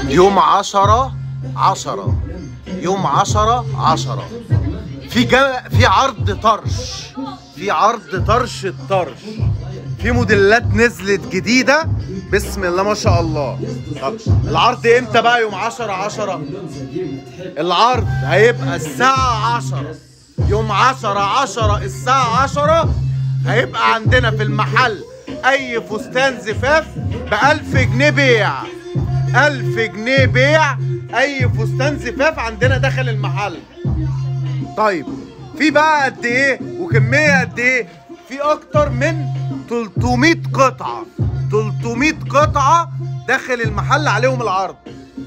يوم 10/10 يوم 10/10 في عرض طرش، في عرض طرش الطرش، في موديلات نزلت جديدة بسم الله ما شاء الله. طب العرض امتى بقى؟ يوم 10/10 العرض هيبقى الساعة 10، يوم 10/10 الساعة 10 هيبقى عندنا في المحل أي فستان زفاف ب1000 جنيه بيع، 1000 جنيه بيع أي فستان زفاف عندنا داخل المحل. طيب في بقى قد إيه وكمية قد إيه؟ في أكتر من 300 قطعة، 300 قطعة داخل المحل عليهم العرض.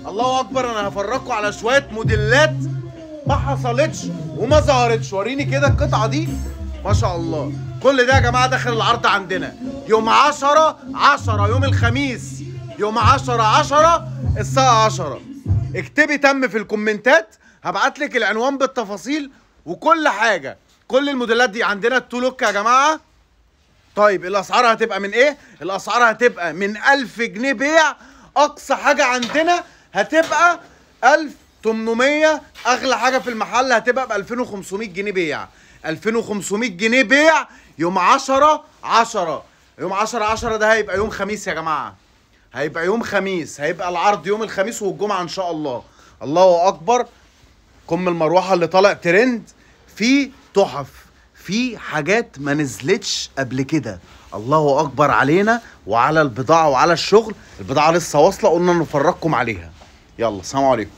الله أكبر. أنا هفرجكم على شوية موديلات ما حصلتش وما ظهرتش. وريني كده القطعة دي ما شاء الله. كل ده يا جماعة داخل العرض عندنا يوم 10/10 يوم الخميس، يوم 10/10 الساعة 10. اكتبي تم في الكومنتات، هبعتلك العنوان بالتفاصيل وكل حاجة. كل الموديلات دي عندنا التو لوك يا جماعة. طيب الأسعار هتبقى من إيه؟ الأسعار هتبقى من 1000 جنيه بيع، أقصى حاجة عندنا هتبقى 1800، أغلى حاجة في المحل هتبقى ب 2500 جنيه بيع. 2500 جنيه بيع يوم 10/10. يوم 10/10 ده هيبقى يوم خميس يا جماعة، هيبقى يوم خميس، هيبقى العرض يوم الخميس والجمعة إن شاء الله. الله أكبر. كم المروحة اللي طالع ترند، في تحف، في حاجات ما نزلتش قبل كده. الله أكبر علينا وعلى البضاعة وعلى الشغل. البضاعة لسه واصلة، قلنا نفرجكم عليها. يلا سلام عليكم.